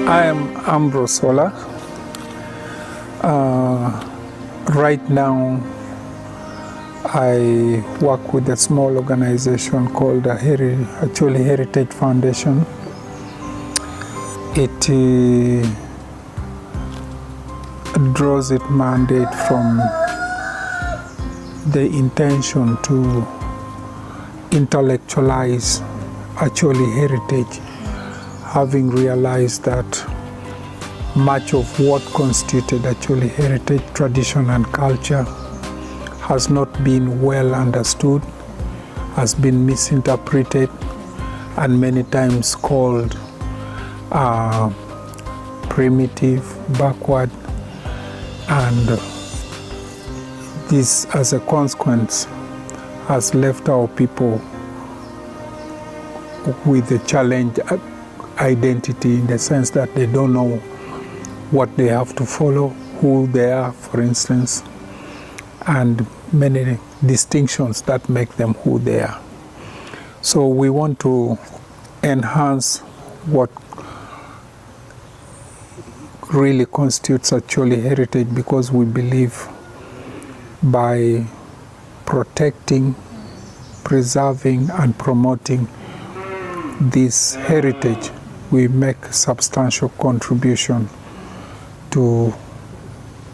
I am Ambrose Oola. Right now, I work with a small organization called Acholi Heritage Foundation. It draws its mandate from the intention to intellectualize Acholi heritage, having realized that much of what constituted Acholi heritage, tradition and culture has not been well understood, has been misinterpreted, and many times called primitive, backward, and this, as a consequence, has left our people with a challenged identity, in the sense that they don't know what they have to follow, who they are, for instance, and many distinctions that make them who they are. So we want to enhance what really constitutes Acholi heritage, because we believe by protecting, preserving and promoting this heritage, we make a substantial contribution to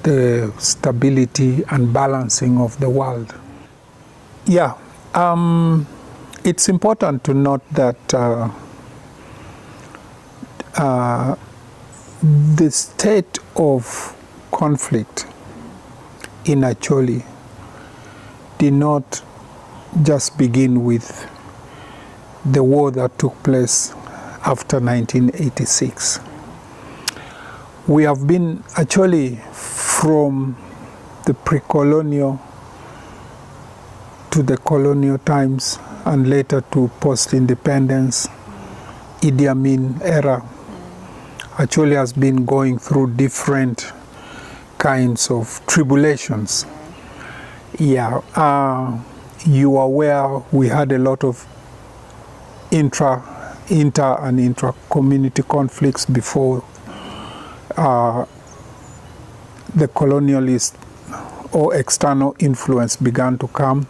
the stability and balancing of the world. Yeah, it's important to note that the state of conflict in Acholi did not just begin with the war that took place after 1986. We have been actually, from the pre-colonial to the colonial times and later to post-independence, Idi Amin era, actually has been going through different kinds of tribulations. Yeah, you are aware we had a lot of inter and intra-community conflicts before the colonialist or external influence began to come.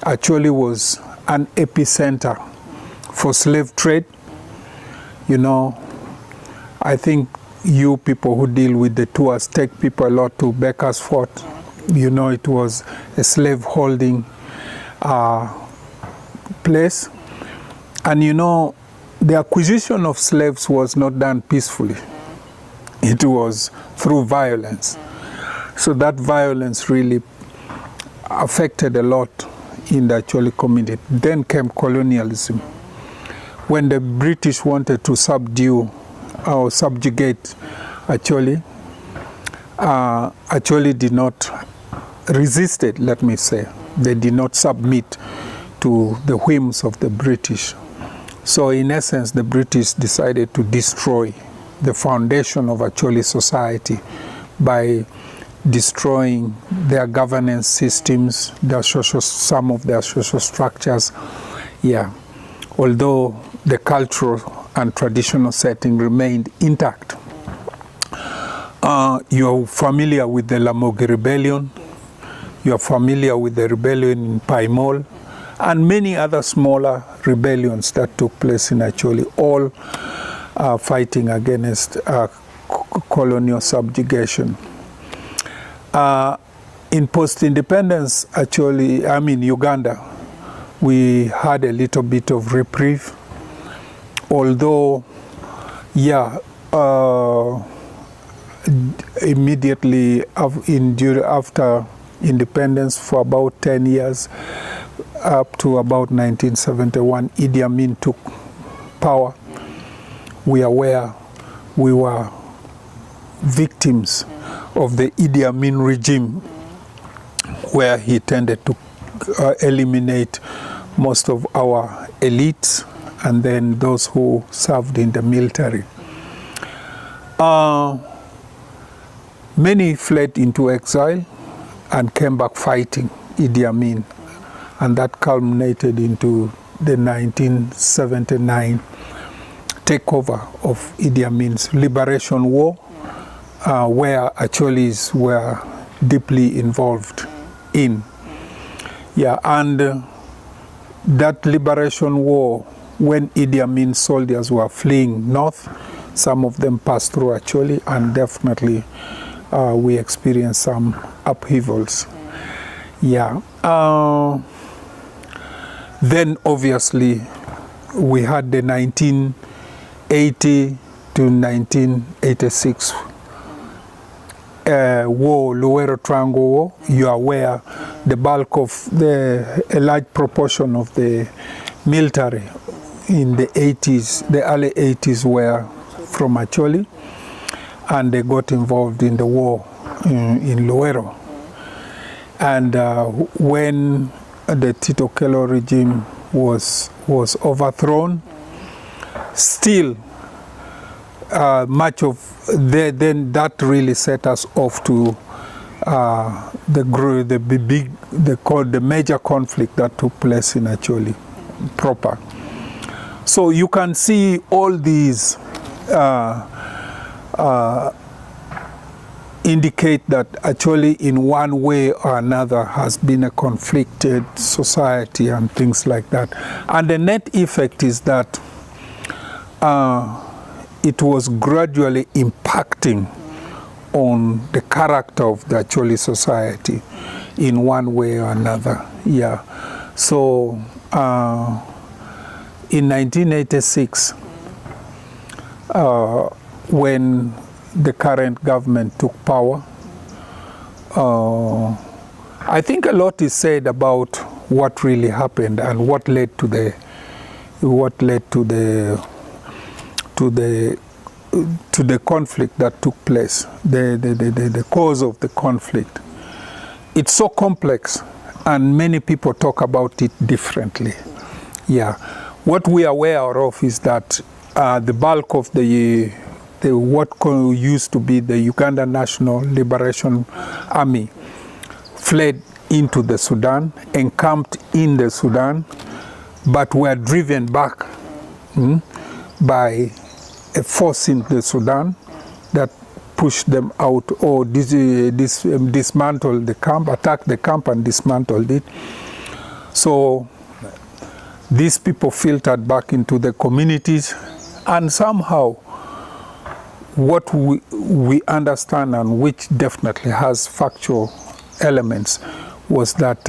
Acholi was an epicenter for slave trade. You know, I think you people who deal with the tours take people a lot to Becker's Fort. You know, it was a slave-holding place. And you know, the acquisition of slaves was not done peacefully. It was through violence. So that violence really affected a lot in the Acholi community. Then came colonialism. When the British wanted to subdue or subjugate Acholi, Acholi did not resist it, let me say. They did not submit to the whims of the British. So in essence, the British decided to destroy the foundation of Acholi society by destroying their governance systems, some of their social structures. Yeah, although the cultural and traditional setting remained intact. You're familiar with the Lamogi Rebellion. You're familiar with the rebellion in Paimol, and many other smaller rebellions that took place in Acholi, all fighting against colonial subjugation. In post-independence, actually, Uganda, we had a little bit of reprieve, although, yeah, immediately after independence, for about 10 years, up to about 1971, Idi Amin took power. We are aware we were victims of the Idi Amin regime, where he tended to eliminate most of our elites and then those who served in the military. Many fled into exile and came back fighting Idi Amin, and that culminated into the 1979 takeover of Idi Amin's liberation war, where Acholis were deeply involved in. Yeah, and that liberation war, when Idi Amin's soldiers were fleeing north, some of them passed through Acholi, and definitely we experienced some upheavals. Yeah. Then obviously we had the 1980 to 1986 war, Luwero Triangle War. You are aware the bulk of a large proportion of the military in the 80s, the early 80s, were from Acholi, and they got involved in the war in Luwero. And when the Tito Okello regime was overthrown, still much of then that really set us off to the major conflict that took place in Acholi proper. So you can see all these indicate that Acholi in one way or another has been a conflicted society and things like that. And the net effect is that it was gradually impacting on the character of the Acholi society in one way or another. Yeah. So in 1986, when the current government took power, I think a lot is said about what really happened and what led to the conflict that took place, the cause of the conflict. It's so complex, and many people talk about it differently. Yeah, what we are aware of is that the bulk of what used to be the Uganda National Liberation Army fled into the Sudan, encamped in the Sudan, but were driven back by a force in the Sudan that pushed them out or dismantled the camp, attacked the camp and dismantled it. So these people filtered back into the communities, and somehow what we understand, and which definitely has factual elements, was that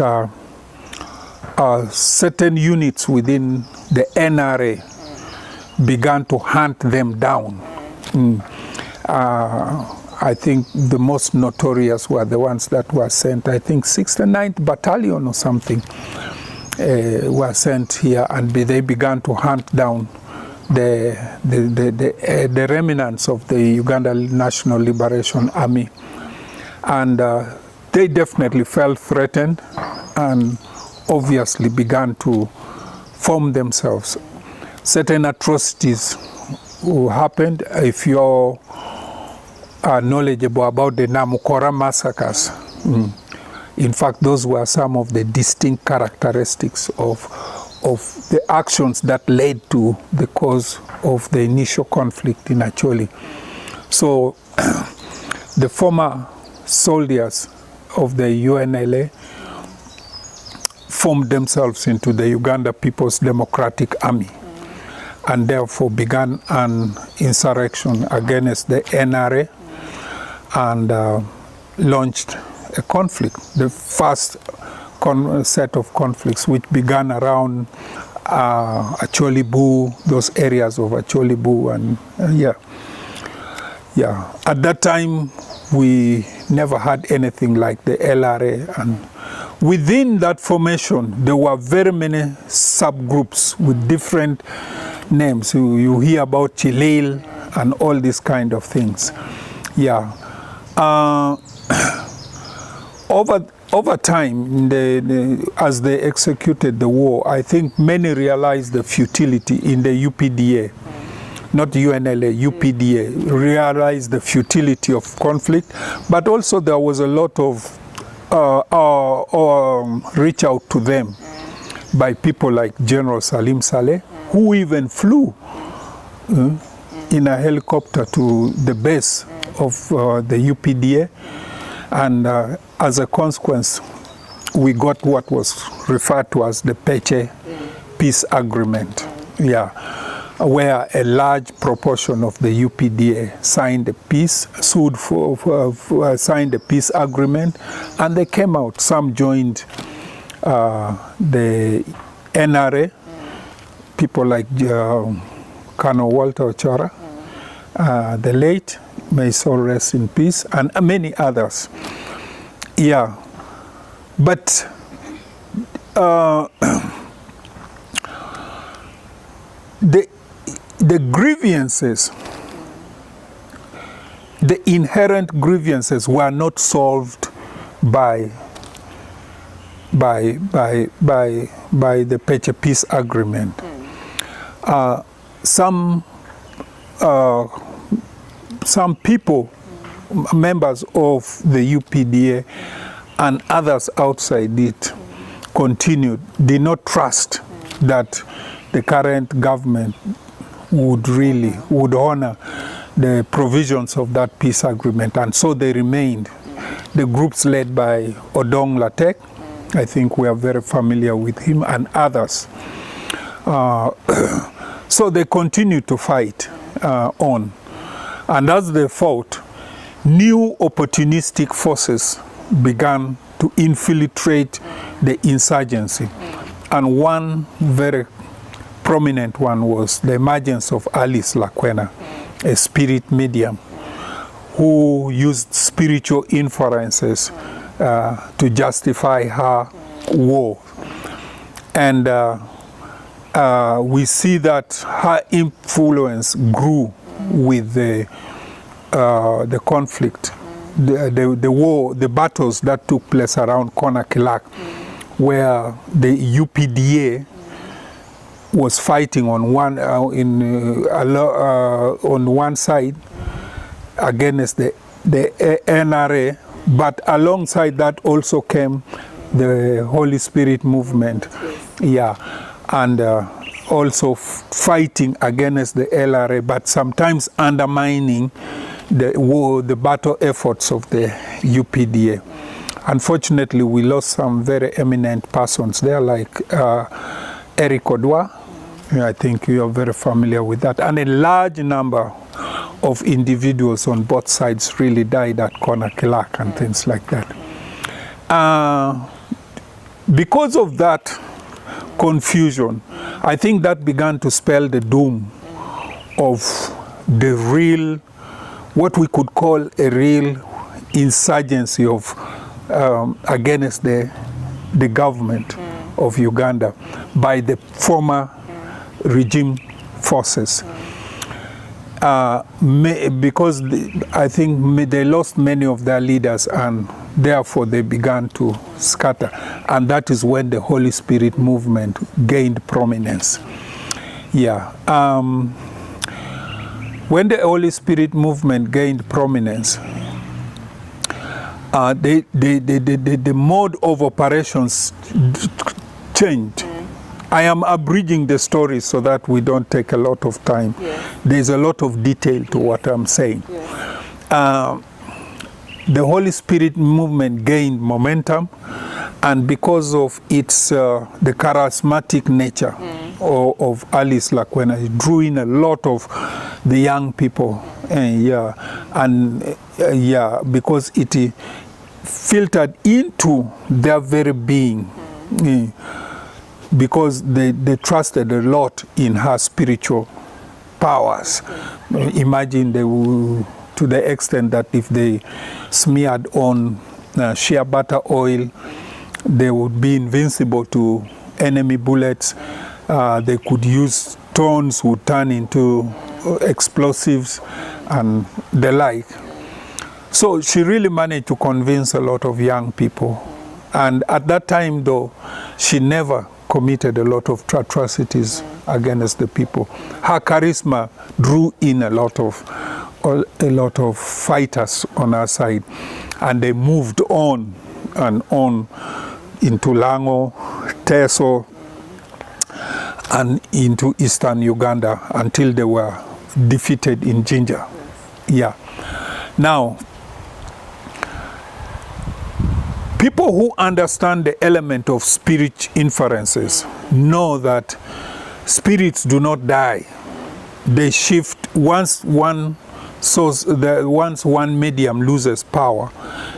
certain units within the NRA began to hunt them down. I think the most notorious were the ones that were sent, I think 69th Battalion or something were sent here, and they began to hunt down the remnants of the Uganda National Liberation Army. And they definitely felt threatened and obviously began to form themselves. Certain atrocities happened. If you're knowledgeable about the Namukora massacres, in fact, those were some of the distinct characteristics of the actions that led to the cause of the initial conflict in Acholi. So the former soldiers of the UNLA formed themselves into the Uganda People's Democratic Army, and therefore began an insurrection against the NRA and launched a conflict, the first set of conflicts, which began around Acholi Boo, those areas of Acholi Boo, and At that time, we never had anything like the LRA, and within that formation, there were very many subgroups with different names. You hear about Chilil and all these kind of things. Yeah. Over time, as they executed the war, I think many realized the futility in the UPDA, not UNLA, UPDA, realized the futility of conflict, but also there was a lot of reach out to them by people like General Salim Saleh, who even flew in a helicopter to the base of the UPDA, and as a consequence, we got what was referred to as the Peche Peace Agreement, where a large proportion of the UPDA signed a peace, signed a peace agreement, and they came out. Some joined the NRA, people like Colonel Walter Ochora, the late, may his soul rest in peace, and many others. Yeah, but the grievances, the inherent grievances were not solved by the Peche Peace Agreement. Some people, members of the UPDA and others outside it, did not trust that the current government would honor the provisions of that peace agreement, and so they remained. The groups led by Odong Latek, I think we are very familiar with him, and others. So they continued to fight on. And as they fought, new opportunistic forces began to infiltrate the insurgency. And one very prominent one was the emergence of Alice Lakwena, a spirit medium, who used spiritual inferences to justify her war. And we see that her influence grew with the conflict, the war, the battles that took place around Konakilak, where the UPDA was fighting on one side against the NRA, but alongside that also came the Holy Spirit movement, and also fighting against the LRA, but sometimes undermining the battle efforts of the UPDA. Unfortunately, we lost some very eminent persons there, like Eric Odwa. I think you are very familiar with that. And a large number of individuals on both sides really died at Konakilak and things like that. Because of that confusion, I think that began to spell the doom of the real, what we could call a real insurgency of against the government of Uganda by the former regime forces. Because I think they lost many of their leaders, and therefore they began to scatter. And that is when the Holy Spirit movement gained prominence. When the Holy Spirit movement gained prominence, the mode of operations changed. I am abridging the story so that we don't take a lot of time. There's a lot of detail to what I'm saying. The Holy Spirit movement gained momentum, and because of its the charismatic nature of Alice Lakwena, it drew in a lot of the young people, because it filtered into their very being. Because they trusted a lot in her spiritual powers. Imagine to the extent that if they smeared on shea butter oil, they would be invincible to enemy bullets. They could use stones would turn into explosives and the like. So she really managed to convince a lot of young people. And at that time, though, she never committed a lot of atrocities against the people. Her charisma drew in a lot of fighters on her side, and they moved on and on into Lango, Teso, and into eastern Uganda until they were defeated in Jinja. Yeah. Now, people who understand the element of spirit inferences know that spirits do not die. They shift once one medium loses power,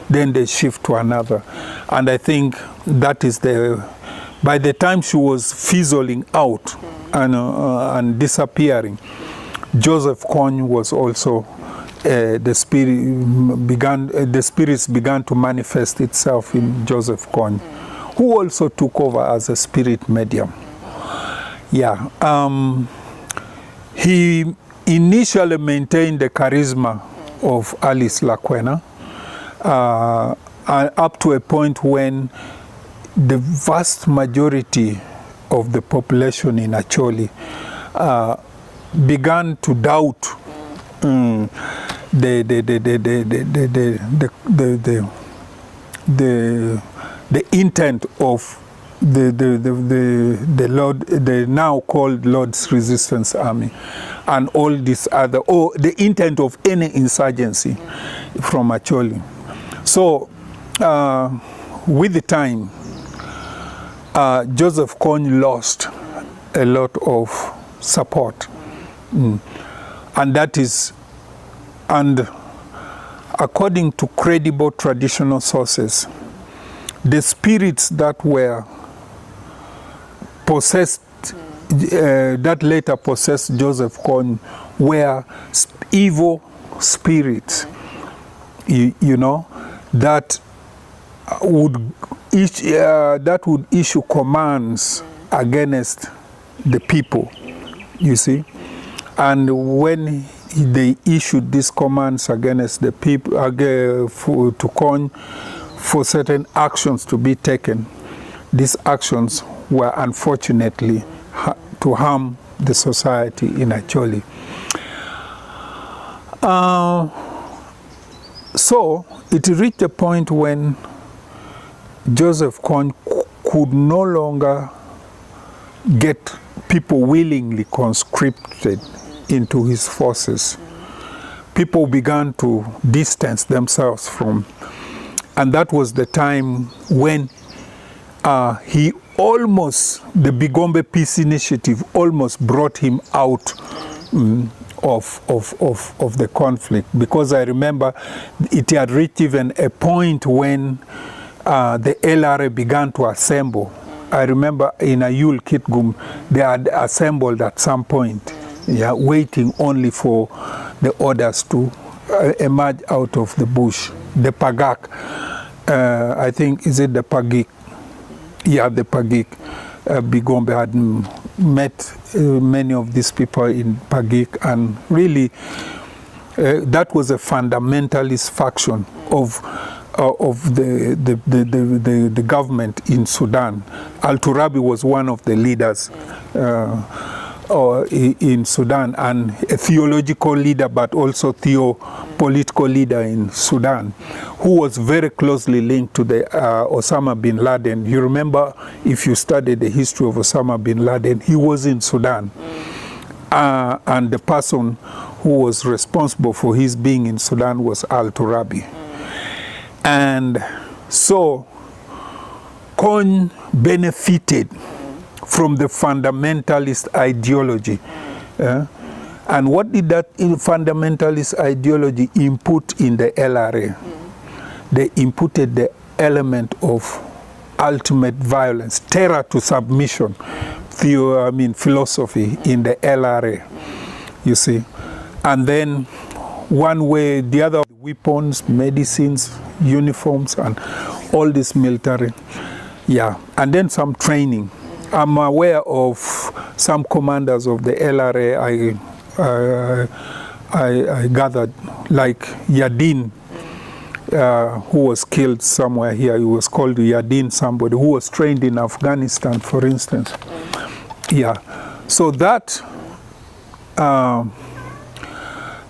then they shift to another. And I think that is by the time she was fizzling out and disappearing, Joseph Kony was also the spirits began to manifest itself in Joseph Kony, who also took over as a spirit medium. Yeah. He initially maintained the charisma of Alice Lakwena up to a point when the vast majority of the population in Acholi began to doubt the intent of the now called Lord's Resistance Army, and all this other, or the intent of any insurgency from Acholi. So, with the time, Joseph Kony lost a lot of support. And that is, and according to credible traditional sources, the spirits that were possessed, that later possessed Joseph Kony, were evil spirits, you know, that would issue commands against the people, you see. And when they issued these commands against the people, to Kony, for certain actions to be taken, these actions were unfortunately to harm the society in Acholi. So it reached a point when Joseph Kony could no longer get people willingly conscripted into his forces. People began to distance themselves from, and that was the time when he almost, the Bigombe Peace Initiative almost brought him out of the conflict, because I remember it had reached even a point when the LRA began to assemble. I remember in Ayul Kitgum, they had assembled at some point, yeah, waiting only for the orders to emerge out of the bush. The Pagak, I think, is it the Pagik? Yeah, the Pagik. Bigombe had met many of these people in Pagik, and really that was a fundamentalist faction of the government in Sudan. Al-Turabi was one of the leaders in Sudan, and a theological leader, but also political leader in Sudan, who was very closely linked to the Osama bin Laden. You remember, if you study the history of Osama bin Laden, he was in Sudan. And the person who was responsible for his being in Sudan was Al-Turabi. And so Kony benefited from the fundamentalist ideology. And what did that fundamentalist ideology input in the LRA? They inputted the element of ultimate violence, terror to submission, philosophy in the LRA, you see. And then one way, the other, weapons, medicines, uniforms, and all this military. Yeah, and then some training. I'm aware of some commanders of the LRA I gathered, like Yadin, who was killed somewhere here. He was called Yadin somebody, who was trained in Afghanistan, for instance. Yeah, so that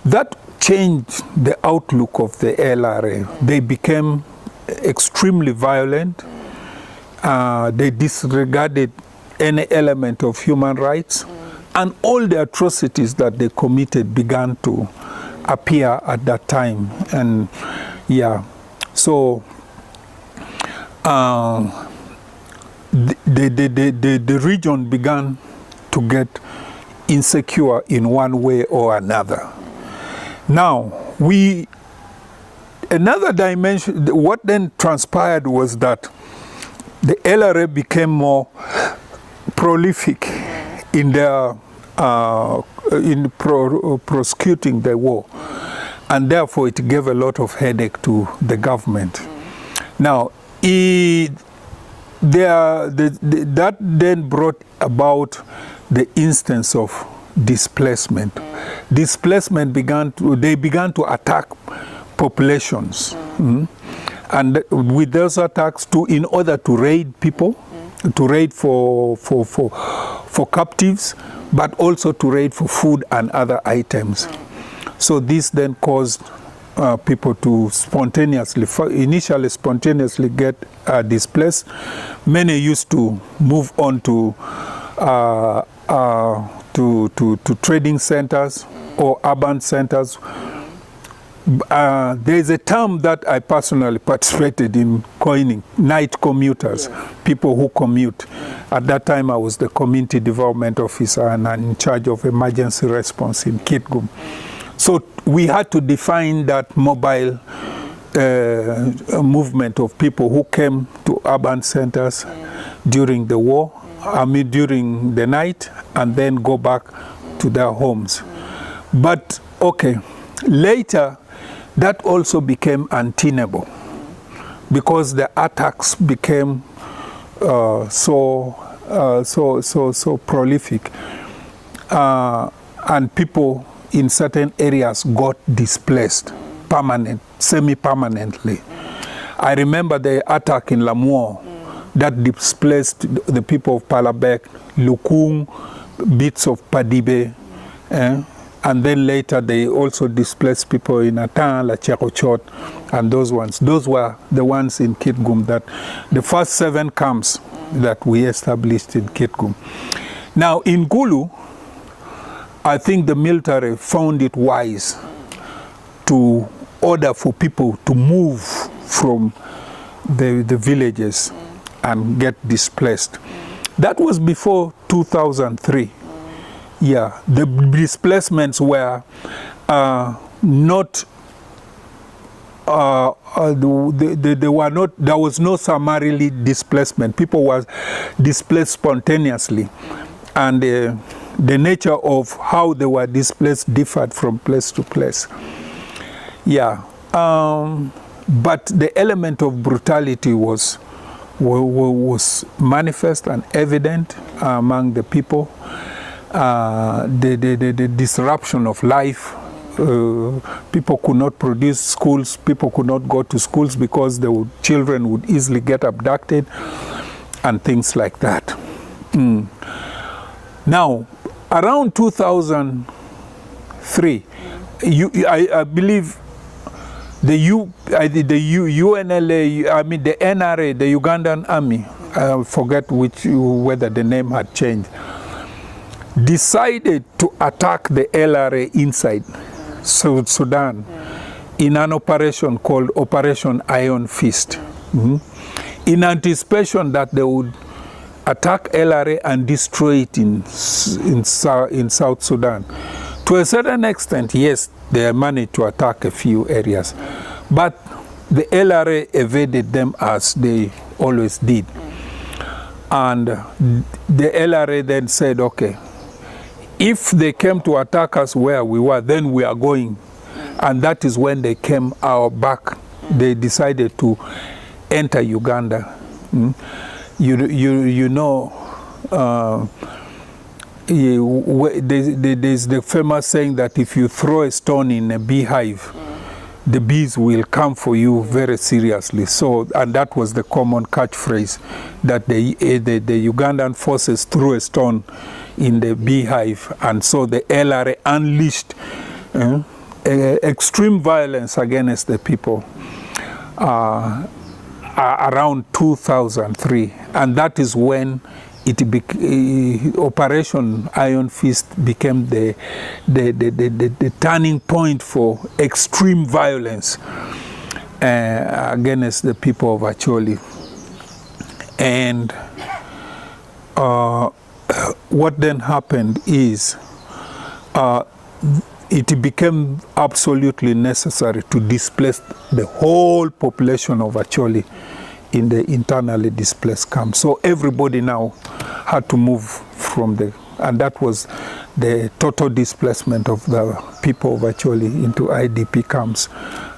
that changed the outlook of the LRA. They became extremely violent. They disregarded any element of human rights. And all the atrocities that they committed began to appear at that time. And yeah, so the region began to get insecure in one way or another. Now, another dimension, what then transpired was that the LRA became more prolific in their prosecuting the war, and therefore it gave a lot of headache to the government. Now, that then brought about the instance of displacement. Displacement began to attack populations, and with those attacks, in order to raid people, to raid for captives, but also to raid for food and other items. So this then caused people to initially spontaneously get displaced. Many used to move on to trading centers or urban centers. There is a term that I personally participated in coining: night commuters, people who commute. At that time, I was the community development officer and in charge of emergency response in Kitgum. So we had to define that mobile movement of people who came to urban centers during the war, during the night, and then go back to their homes. But, okay, later, that also became untenable because the attacks became so prolific, and people in certain areas got displaced semi-permanently. I remember the attack in Lamuo that displaced the people of Palabek, Lukung, bits of Padibe, and then later they also displaced people in Atan, La Cherochot, and those ones. Those were the ones in Kitgum, that the first 7 camps that we established in Kitgum. Now in Gulu, I think the military found it wise to order for people to move from the villages and get displaced. That was before 2003. Yeah, the displacements were not, there was no summarily displacement. People were displaced spontaneously, and the nature of how they were displaced differed from place to place. Yeah, but the element of brutality was manifest and evident among the people. The disruption of life. People could not produce schools. People could not go to schools because the children would easily get abducted and things like that. Now, around 2003, I believe the UNLA, the NRA, the Ugandan Army, I forget whether the name had changed, decided to attack the LRA inside South Sudan in an operation called Operation Iron Fist, in anticipation that they would attack LRA and destroy it in South Sudan. To a certain extent, yes, they managed to attack a few areas, but the LRA evaded them as they always did. And the LRA then said, okay, if they came to attack us where we were, then we are going. And that is when they came back. They decided to enter Uganda. You know, there's the famous saying that if you throw a stone in a beehive, the bees will come for you very seriously. So, and that was the common catchphrase, that the Ugandan forces threw a stone in the beehive, and so the LRA unleashed extreme violence against the people around 2003, and that is when Operation Iron Fist became the turning point for extreme violence against the people of Acholi. And what then happened is it became absolutely necessary to displace the whole population of Acholi in the internally displaced camp. So everybody now had to move from and that was the total displacement of the people of Acholi into IDP camps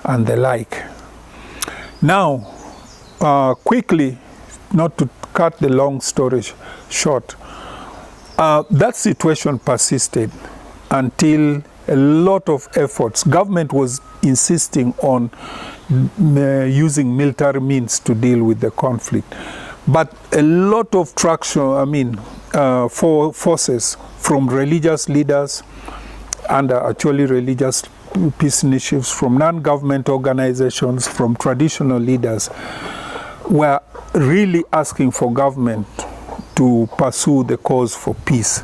and the like. Now, quickly, not to cut the long story short, that situation persisted until a lot of efforts. Government was insisting on using military means to deal with the conflict. But a lot of traction, forces from religious leaders under Acholi religious peace initiatives, from non-government organizations, from traditional leaders, were really asking for government to pursue the cause for peace.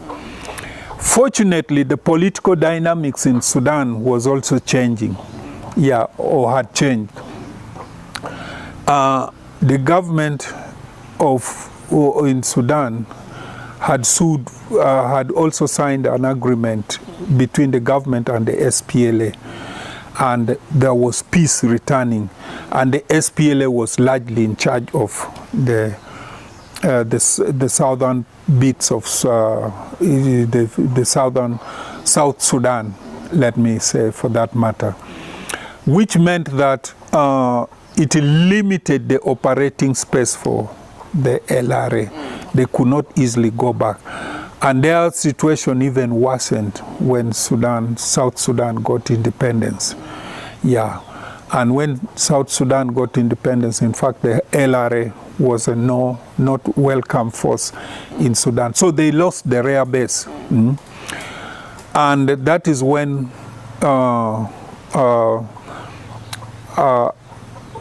Fortunately, the political dynamics in Sudan was also changing, or had changed. The government in Sudan had also signed an agreement between the government and the SPLA, and there was peace returning, and the SPLA was largely in charge of the southern bits of the South Sudan, let me say, for that matter, which meant that it limited the operating space for the LRA. They could not easily go back. And their situation even worsened when South Sudan got independence. And when South Sudan got independence, in fact, the LRA was a not welcome force in Sudan. So they lost the rare base. And that is when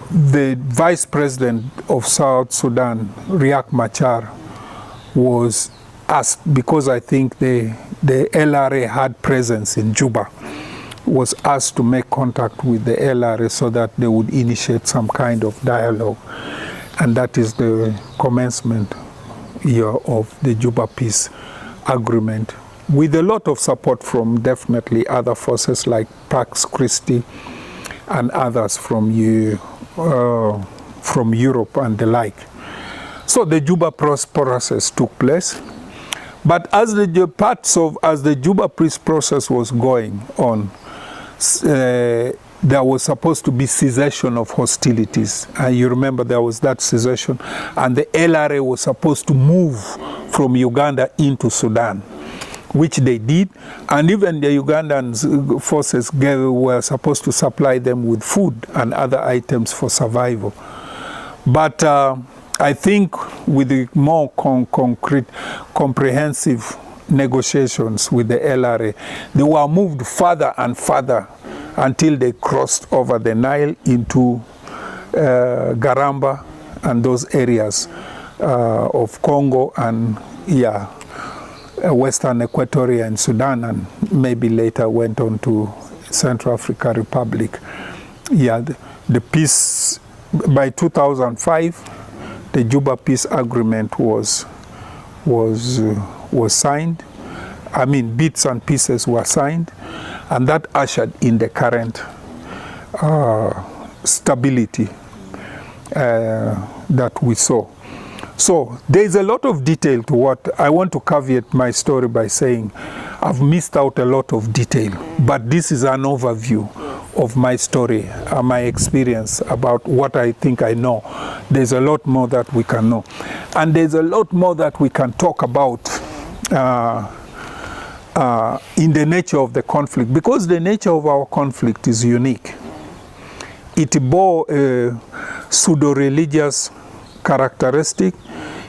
the vice president of South Sudan, Riek Machar, was asked, because I think the LRA had presence in Juba, was asked to make contact with the LRA so that they would initiate some kind of dialogue. And that is the commencement of the Juba Peace Agreement, with a lot of support from definitely other forces like Pax Christi and others from Europe and the like. So the Juba process took place. But as the Juba peace process was going on, there was supposed to be cessation of hostilities. And you remember there was that cessation. And the LRA was supposed to move from Uganda into Sudan, which they did. And even the Ugandan forces were supposed to supply them with food and other items for survival. But I think with the more concrete, comprehensive negotiations with the LRA, they were moved further and further until they crossed over the Nile into Garamba and those areas of Congo and Western Equatoria and Sudan, and maybe later went on to Central African Republic. The peace, by 2005, the Juba Peace Agreement was signed. I mean, bits and pieces were signed, and that ushered in the current stability that we saw. So there's a lot of detail to what I want to caveat my story by saying I've missed out a lot of detail, but this is an overview of my story, my experience about what I think I know. There's a lot more that we can know. And there's a lot more that we can talk about in the nature of the conflict, because the nature of our conflict is unique. It bore a pseudo-religious characteristic,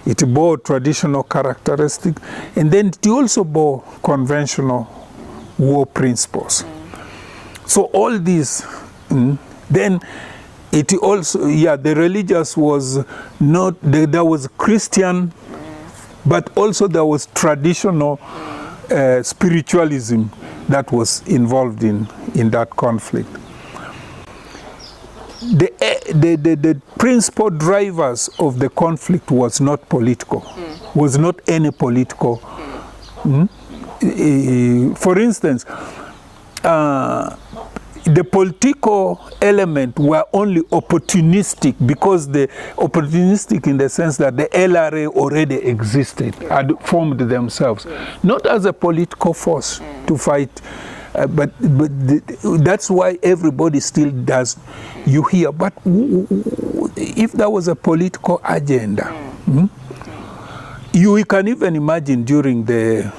it bore traditional characteristic, and then it also bore conventional war principles. So all these, then it also, the religious was not, there was Christian But also there was traditional spiritualism that was involved in that conflict. The principal drivers of the conflict was not political, was not any political. For instance, the political element were only opportunistic, because the opportunistic in the sense that the LRA already existed, had formed themselves, not as a political force to fight. But that's why everybody still does. You hear, but if there was a political agenda, you can even imagine during the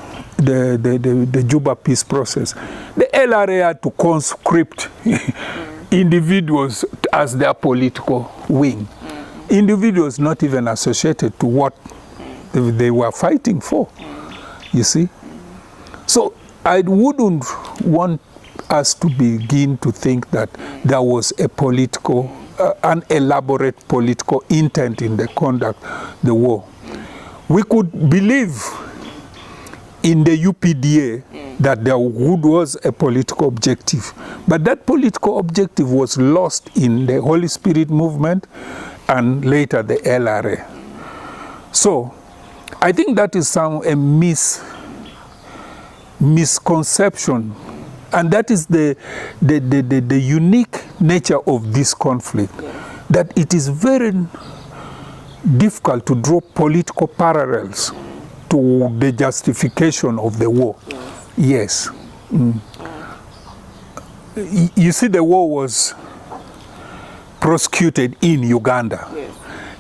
Juba peace process, the LRA had to conscript individuals as their political wing. Individuals not even associated to what they were fighting for, you see. So I wouldn't want us to begin to think that there was a political, an elaborate political intent in the conduct of the war. We could believe in the UPDA that there was a political objective, but that political objective was lost in the Holy Spirit movement and later the LRA. So I think that is a misconception, and that is the unique nature of this conflict, that it is very difficult to draw political parallels to the justification of the war. Yes. You see, the war was prosecuted in Uganda. Yes.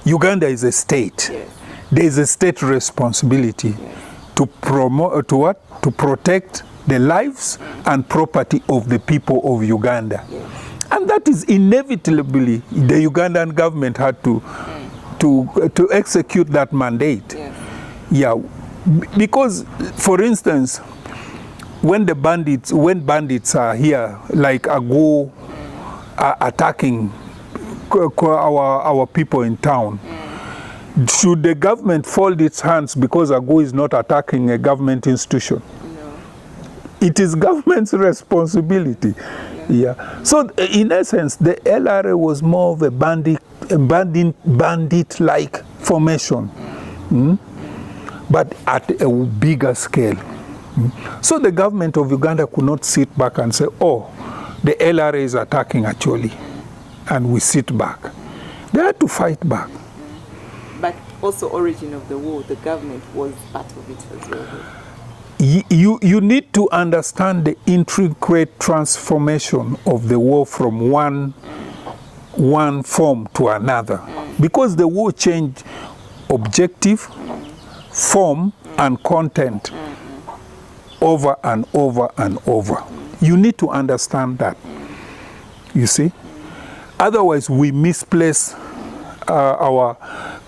Uganda is a state. Yes. There is a state responsibility to promote, to protect the lives and property of the people of Uganda. Yes. And that is inevitably, the Ugandan government had to execute that mandate. Yes. Yeah, because, for instance, when bandits are here, like Ago are attacking our people in town, should the government fold its hands because Ago is not attacking a government institution? No. It is government's responsibility. Yeah. So in essence, the LRA was more of a bandit-like formation, but at a bigger scale. So the government of Uganda could not sit back and say, oh, the LRA is attacking Acholi, and we sit back. They had to fight back. But also origin of the war, the government was part of it as well. You need to understand the intricate transformation of the war from one form to another. Because the war changed objective, form, and content over and over and over. You need to understand that. You see? Otherwise, we misplace our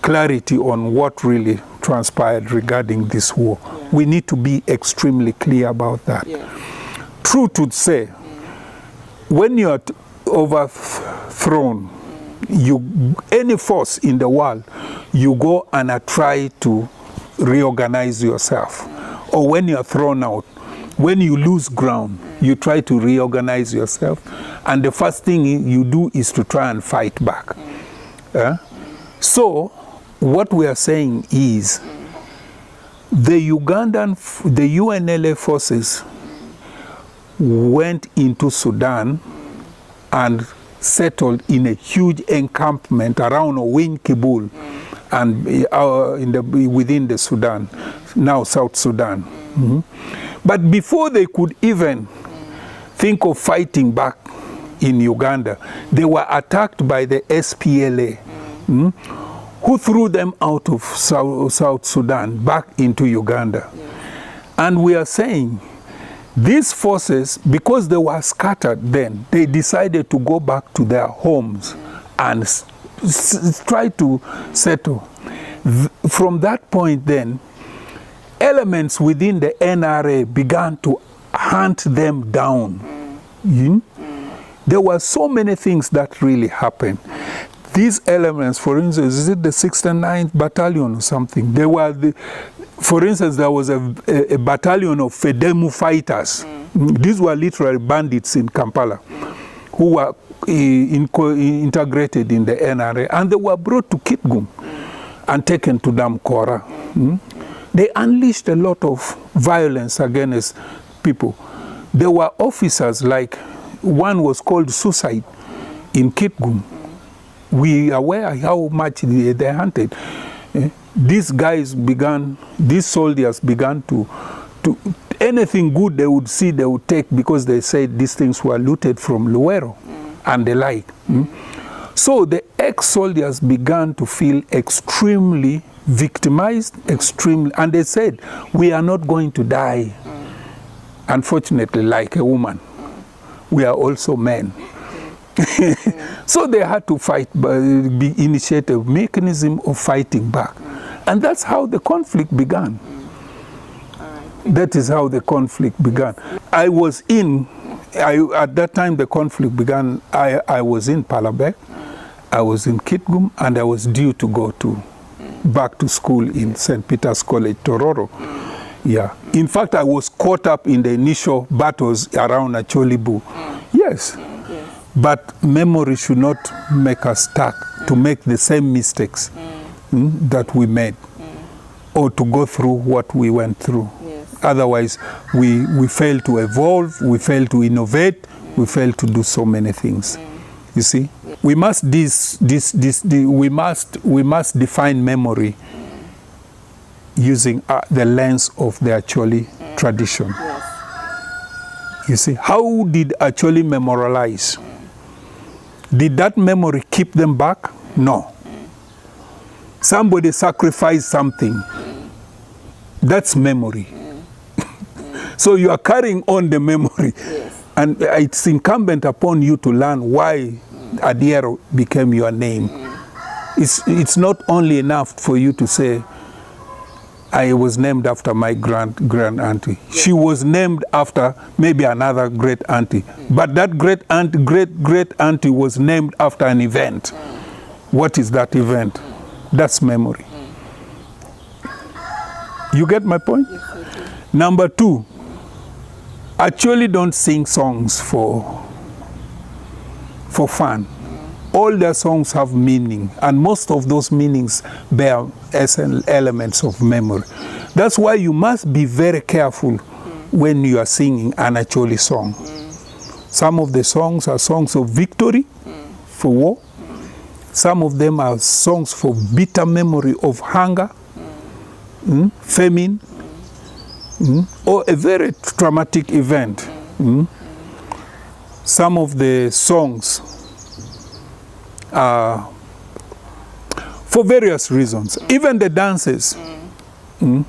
clarity on what really transpired regarding this war. Yeah. We need to be extremely clear about that. Yeah. True to say, when you are overthrown, any force in the world, you go and try to reorganize yourself. Or when you are thrown out, when you lose ground, you try to reorganize yourself, and the first thing you do is to try and fight back. So what we are saying is the UNLA forces went into Sudan and settled in a huge encampment around Owin Kibul and within the Sudan, now South Sudan. But before they could even think of fighting back in Uganda, they were attacked by the SPLA, who threw them out of South Sudan back into Uganda. And we are saying these forces, because they were scattered then, they decided to go back to their homes and try to settle. From that point then, elements within the NRA began to hunt them down. There were so many things that really happened. These elements, for instance, is it the 69th Battalion or something? They were For instance, there was a battalion of Fedemu fighters. These were literally bandits in Kampala who were integrated in the NRA, and they were brought to Kitgum and taken to Damkora. They unleashed a lot of violence against people. There were officers, like one was called Suicide in Kitgum. We are aware how much they hunted. These soldiers began to anything good they would see, they would take, because they said these things were looted from Luero and the like. So the ex-soldiers began to feel extremely victimized, and they said, we are not going to die, unfortunately, like a woman. We are also men. So they had to fight, initiate a mechanism of fighting back. And that's how the conflict began. That is how the conflict began. At that time the conflict began, I was in Palabek, I was in Kitgum, and I was due to go back to school in St. Peter's College, Tororo. Yeah. In fact, I was caught up in the initial battles around Acholi. Yes. But memory should not make us stuck to make the same mistakes that we made, or to go through what we went through. Otherwise, we fail to evolve, we fail to innovate, we fail to do so many things. You see, we must we must define memory using the lens of the Acholi tradition. You see, how did Acholi memorialize? Did that memory keep them back? No. Somebody sacrificed something. That's memory. So you are carrying on the memory. And it's incumbent upon you to learn why Adiero became your name. It's not only enough for you to say, I was named after my grand auntie. She was named after maybe another great auntie. But that great auntie was named after an event. What is that event? That's memory. You get my point? Yes, I do. Number two, actually don't sing songs for fun. All their songs have meaning, and most of those meanings bear elements of memory. That's why you must be very careful when you are singing an Acholi song. Some of the songs are songs of victory for war. Some of them are songs for bitter memory of hunger, famine, or a very traumatic event. Some of the songs for various reasons. Even the dances. In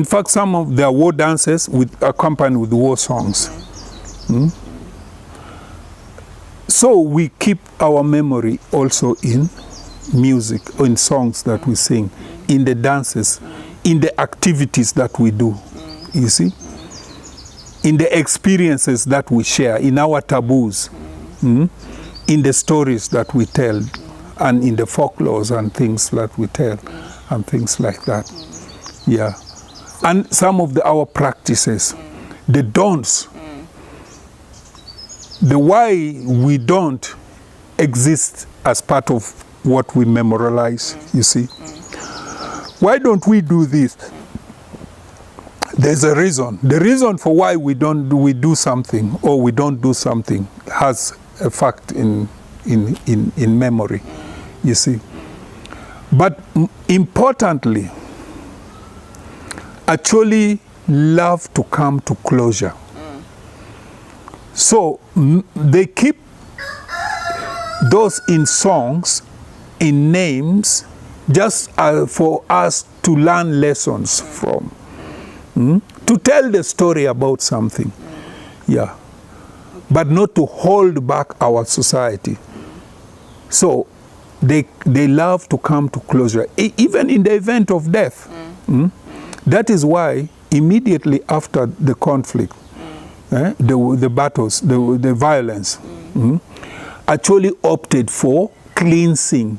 fact, some of their war dances accompanied with war songs. So we keep our memory also in music, in songs that we sing, in the dances, in the activities that we do, you see, in the experiences that we share, in our taboos, in the stories that we tell, and in the folklores and things that we tell, and things like that. Yeah. And some of our practices, the don'ts, the why we don't exist as part of what we memorialize, you see. Why don't we do this? There's a reason. The reason for why we do something or we don't do something has a fact in memory, you see. But importantly, actually love to come to closure. So they keep those in songs, in names, just for us to learn lessons from, to tell the story about something, yeah, but not to hold back our society. So they love to come to closure, even in the event of death. That is why immediately after the conflict, the battles, the violence, actually opted for cleansing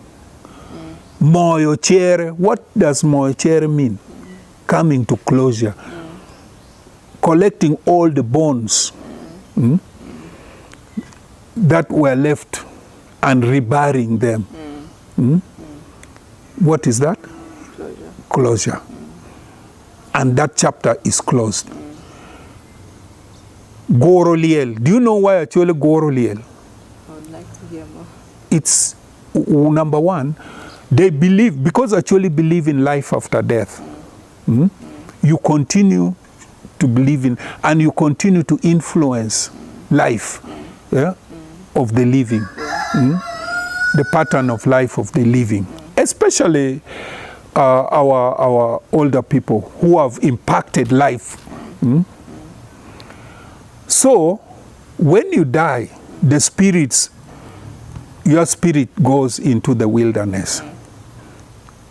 Moyo chere. What does moyo chere mean? Coming to closure. Collecting all the bones that were left and reburying them. What is that? Closure. And that chapter is closed. Goroliel. Do you know why actually Goroliel? I would like to hear more. It's number one, they believe, because actually believe in life after death. You continue to believe in, and you continue to influence life of the living. The pattern of life of the living. Especially our older people who have impacted life. So, when you die, the spirits, your spirit goes into the wilderness.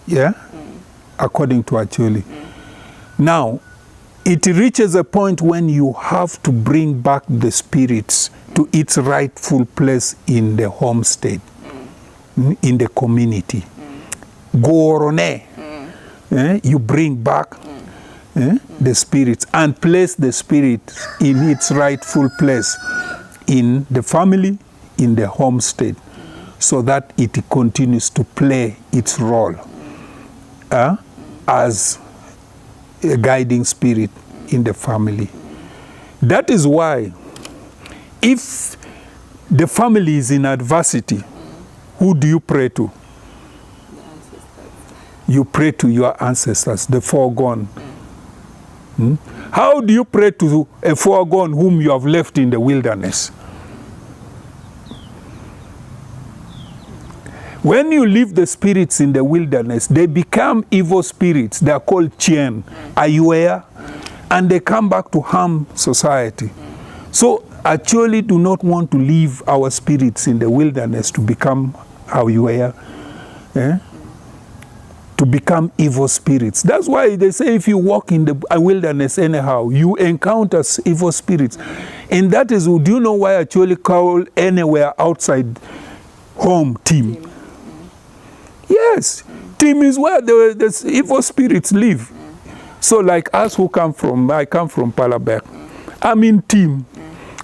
Yeah? According to Acholi. Now, it reaches a point when you have to bring back the spirits to its rightful place in the homestead, in the community. Gorone. You bring back the spirits and place the spirit in its rightful place in the family, in the homestead, so that it continues to play its role as a guiding spirit in the family. That is why if the family is in adversity, who do you pray to? You pray to your ancestors, the foregone. How do you pray to a foregone whom you have left in the wilderness? When you leave the spirits in the wilderness, they become evil spirits. They are called Chien, Ayuea, and they come back to harm society. So actually do not want to leave our spirits in the wilderness to become Ayuea. To become evil spirits. That's why they say if you walk in the wilderness anyhow, you encounter evil spirits. And that is, do you know why I actually call anywhere outside home team? Yes, team is where the evil spirits live. So like us who come from, I come from Palabek, I'm in team.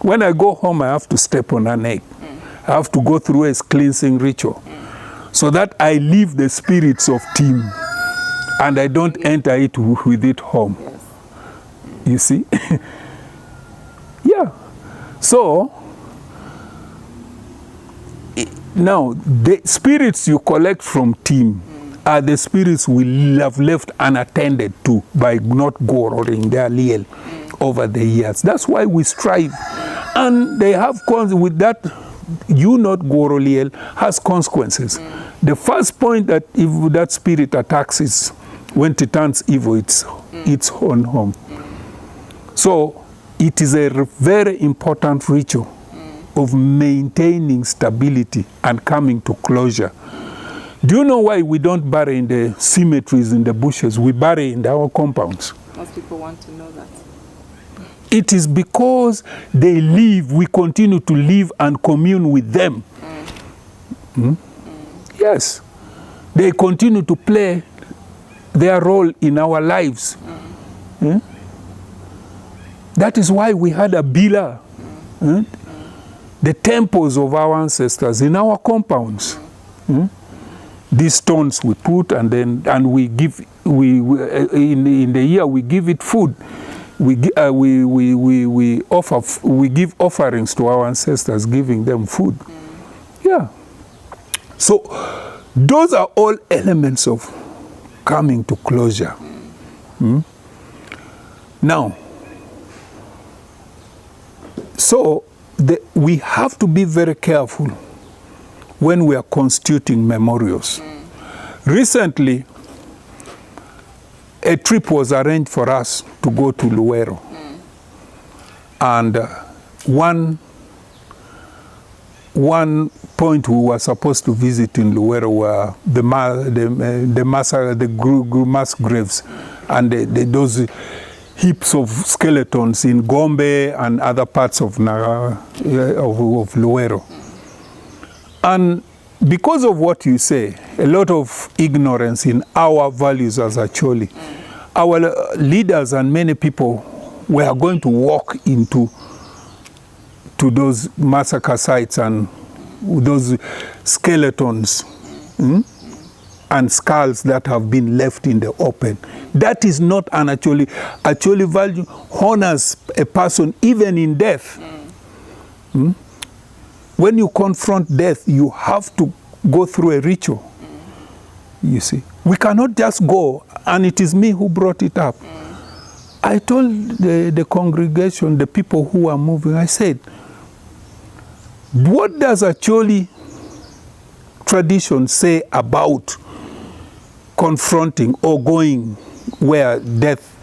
When I go home, I have to step on an egg. I have to go through a cleansing ritual, so that I leave the spirits of team and I don't enter it with it home. You see? Yeah. So, now, the spirits you collect from team are the spirits we have left unattended to by not gorring their liel over the years. That's why we strive. And they have with that, you not goroliel has consequences. The first point that if that spirit attacks is when it turns evil, it's its own home. So it is a very important ritual of maintaining stability and coming to closure. Do you know why we don't bury in the cemeteries, in the bushes? We bury in our compounds. Most people want to know that. It is because they live, we continue to live and commune with them. Yes. They continue to play their role in our lives. That is why we had a bila, the temples of our ancestors in our compounds. These stones we put, and we give, in the year we give it food. We give offerings to our ancestors, giving them food. Yeah. So those are all elements of coming to closure. Now, so we have to be very careful when we are constituting memorials. Recently, a trip was arranged for us to go to Luero. And one point we were supposed to visit in Luero were the mass graves and those heaps of skeletons in Gombe and other parts of Luero. And because of what you say, a lot of ignorance in our values as Acholi, our leaders and many people were going to walk into those massacre sites and those skeletons and skulls that have been left in the open. That is not an Acholi. Acholi value honors a person even in death. When you confront death, you have to go through a ritual. You see, we cannot just go, and it is me who brought it up. I told the congregation, the people who are moving, I said, what does Acholi tradition say about confronting or going where death,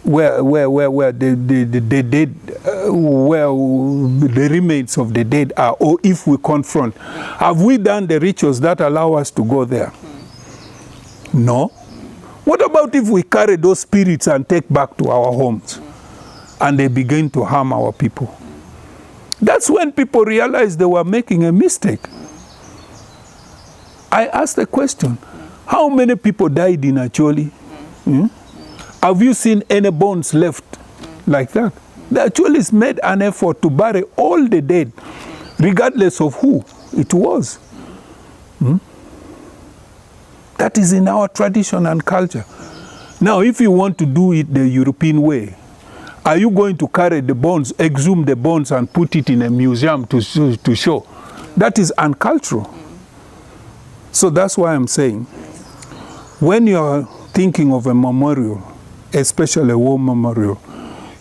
where the dead, where the remains of the dead are, or if we confront? Have we done the rituals that allow us to go there? No. What about if we carry those spirits and take back to our homes and they begin to harm our people? That's when people realized they were making a mistake. I asked the question, how many people died in Acholi? Have you seen any bones left like that? The Acholis made an effort to bury all the dead, regardless of who it was. That is in our tradition and culture. Now, if you want to do it the European way, are you going to carry the bones, exhume the bones and put it in a museum to show? That is uncultural. So that's why I'm saying, when you're thinking of a memorial, especially a war memorial,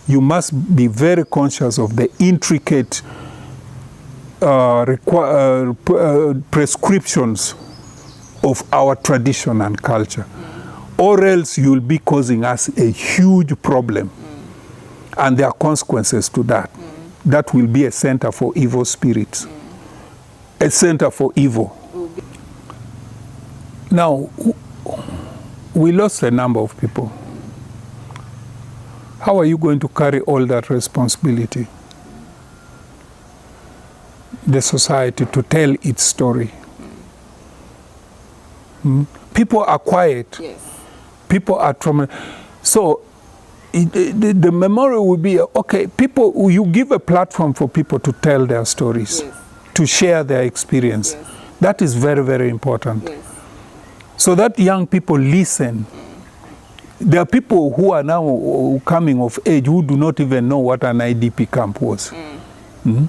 you must be very conscious of the intricate prescriptions of our tradition and culture, or else you'll be causing us a huge problem. And there are consequences to that. That will be a center for evil spirits, a center for evil. Now, we lost a number of people. How are you going to carry all that responsibility? The society to tell its story. People are quiet. Yes. People are traumatized. So the memorial will be, okay, people, you give a platform for people to tell their stories, yes, to share their experience. Yes. That is very, very important. Yes. So that young people listen. There are people who are now coming of age who do not even know what an IDP camp was. Yes.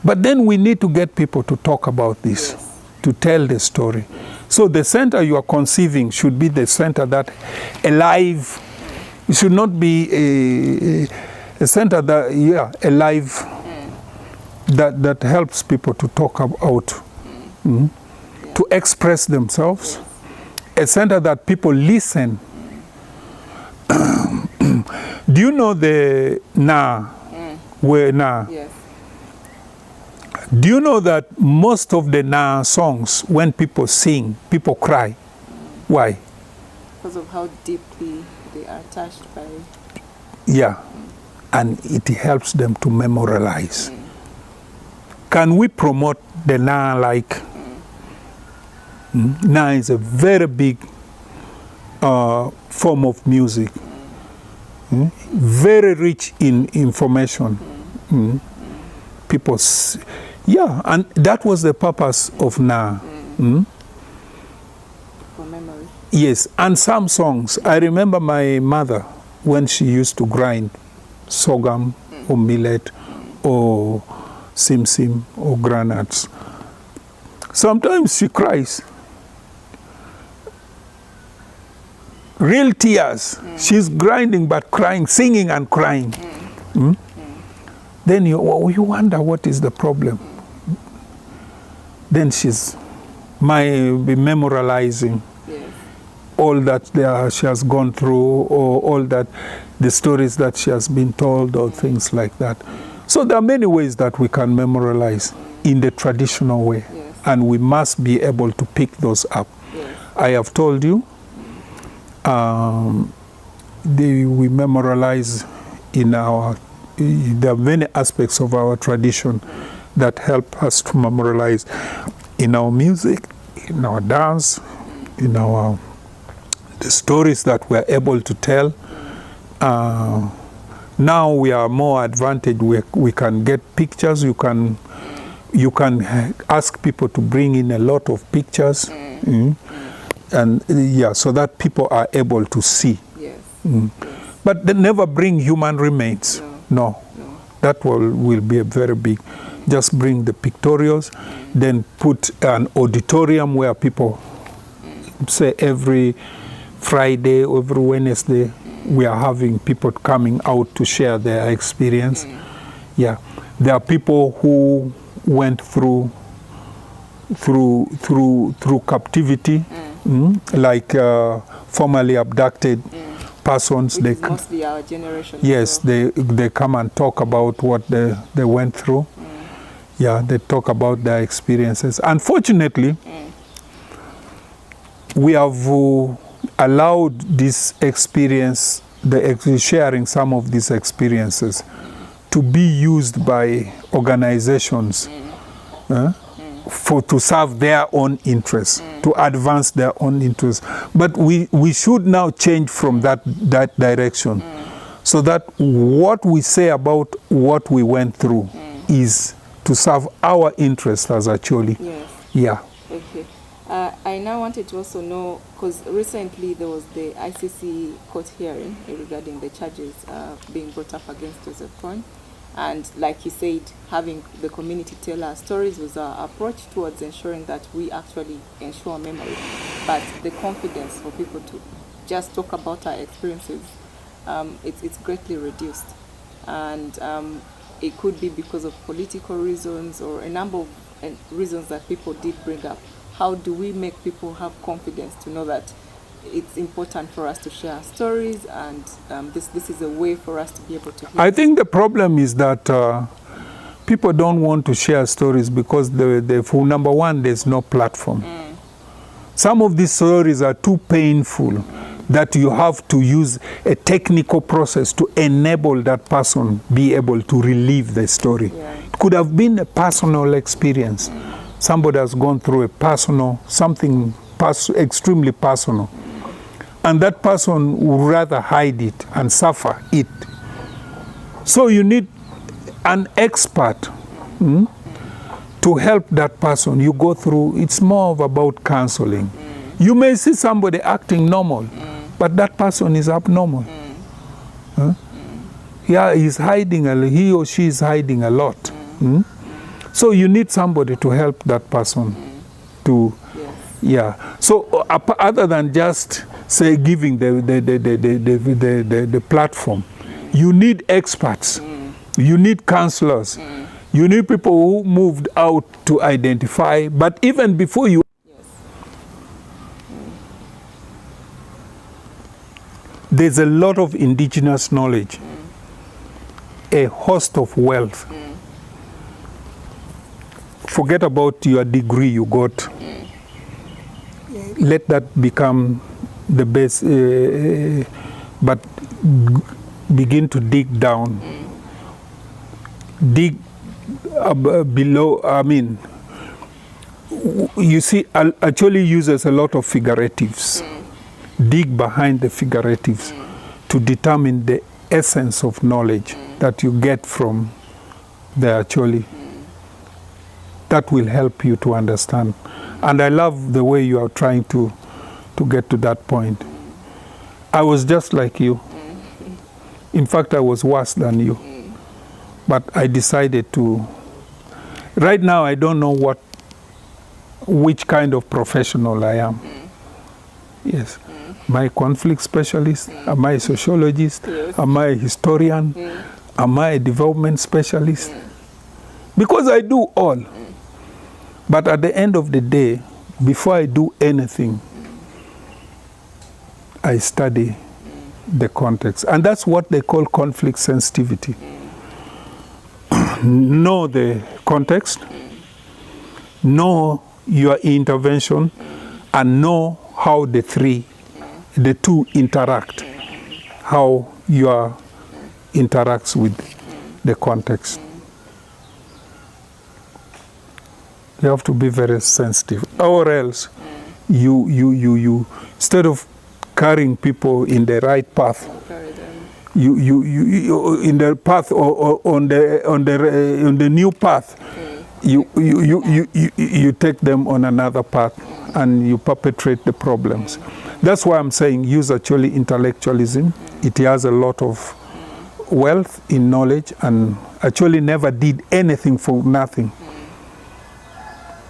But then we need to get people to talk about this, yes, to tell the story. So the center you are conceiving should be the center that alive. It should not be a center that, alive, that helps people to talk about, to express themselves. A center that people listen. Do you know the Na? Where Na? Yes. Do you know that most of the Na songs, when people sing, people cry? Why? Because of how deeply they are touched by it. Yeah. And it helps them to memorialize. Can we promote the Na like? Na is a very big form of music. Very rich in information. People, and that was the purpose of Na. For memory. Yes, and some songs. I remember my mother when she used to grind sorghum or millet or sim or granuts. Sometimes she cries. Real tears. She's grinding but crying, singing and crying. Then you wonder what is the problem. Then she's be memorializing, yes, all that she has gone through, or all that the stories that she has been told, or things like that. So there are many ways that we can memorialize in the traditional way, yes, and we must be able to pick those up. Yes. I have told you, we memorialize in there are many aspects of our tradition that help us to memorialize. in our music, in our dance, in our the stories that we're able to tell. Now we are more advantaged. We can get pictures. You can ask people to bring in a lot of pictures, and yeah, so that people are able to see. Yes. Yes. But they never bring human remains. No. That will be a very big. Just bring the pictorials, then put an auditorium where people say every Friday, every Wednesday, we are having people coming out to share their experience. Yeah, there are people who went through captivity, like formerly abducted persons. Which is mostly our generation. Yes, they come and talk about what they went through. Yeah, they talk about their experiences. Unfortunately, we have allowed this experience, sharing some of these experiences, to be used by organizations to serve their own interests, to advance their own interests. But we should now change from that direction, so that what we say about what we went through is to serve our interests as Acholi. Yes. Yeah. Okay. I now wanted to also know, because recently there was the ICC court hearing regarding the charges being brought up against Joseph Kony. And like he said, having the community tell our stories was our approach towards ensuring that we actually ensure memory. But the confidence for people to just talk about our experiences, it's greatly reduced. And it could be because of political reasons or a number of reasons that people did bring up. How do we make people have confidence to know that it's important for us to share stories, and this is a way for us to be able to hear? I think the problem is that people don't want to share stories because, for number one, there's no platform. Some of these stories are too painful that you have to use a technical process to enable that person be able to relive the story. Yeah. It could have been a personal experience. Somebody has gone through something extremely personal. And that person would rather hide it and suffer it. So you need an expert to help that person. You go through, it's more about counseling. You may see somebody acting normal, but that person is abnormal. Yeah, he or she is hiding a lot. So you need somebody to help that person to, yeah. So other than just say giving the platform, you need experts, you need counselors, you need people who moved out to identify. But even before you, there's a lot of indigenous knowledge, a host of wealth. Forget about your degree you got. Let that become the base, but begin to dig down. Dig below, you see, Acholi uses a lot of figuratives. Dig behind the figuratives to determine the essence of knowledge that you get from the Acholi. That will help you to understand. And I love the way you are trying to get to that point. I was just like you. In fact, I was worse than you. But I decided to. Right now, I don't know which kind of professional I am. Yes. Am I a conflict specialist? Am I a sociologist? Yes. Am I a historian? Am I a development specialist? Because I do all. But at the end of the day, before I do anything, I study the context. And that's what they call conflict sensitivity. Know the context, know your intervention, and know how the two interact, how your interacts with the context. You have to be very sensitive, or else you instead of carrying people in the right path, you in the path or on the new path, you take them on another path, and you perpetrate the problems. That's why I'm saying use Acholi intellectualism. It has a lot of wealth in knowledge, and Acholi never did anything for nothing.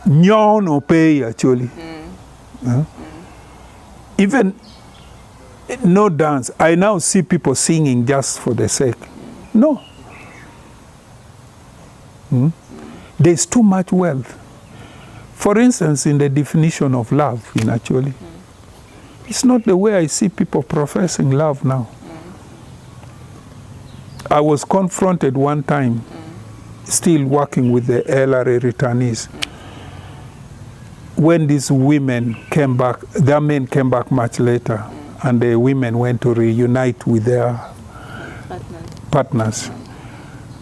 Nyon no pay Acholi. Even no dance. I now see people singing just for the sake. No. There's too much wealth. For instance, in the definition of love in Acholi, it's not the way I see people professing love now. I was confronted one time, still working with the LRA returnees, when these women came back. Their men came back much later, and the women went to reunite with their partners.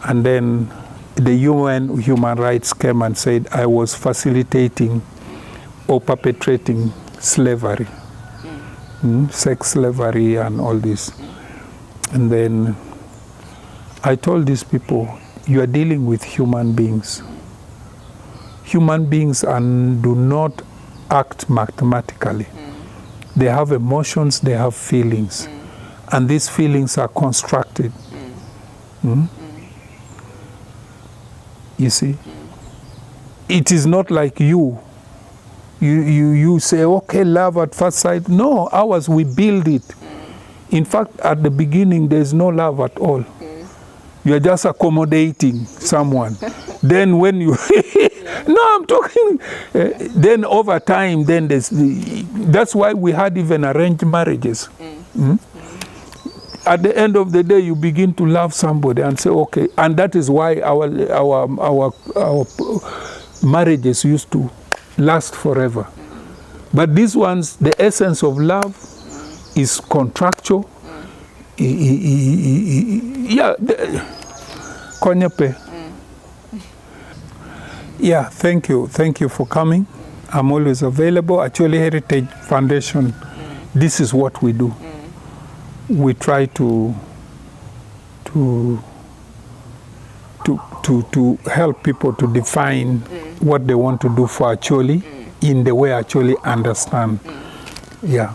And then the UN human rights came and said I was facilitating or perpetrating slavery, sex slavery and all this. And then I told these people, you are dealing with human beings. Human beings do not act mathematically. They have emotions, they have feelings. And these feelings are constructed. You see? It is not like you say, okay, love at first sight. No, ours, we build it. In fact, at the beginning, there's no love at all. You're just accommodating someone. Then when you... No, I'm talking... then over time, then that's why we had even arranged marriages. At the end of the day, you begin to love somebody and say, okay. And that is why our marriages used to last forever. But these ones, the essence of love is contractual. Yeah, konyepe. Yeah, thank you. Thank you for coming. I'm always available. Acholi Heritage Foundation, this is what we do. We try to help people to define what they want to do for Acholi in the way Acholi understand. Yeah.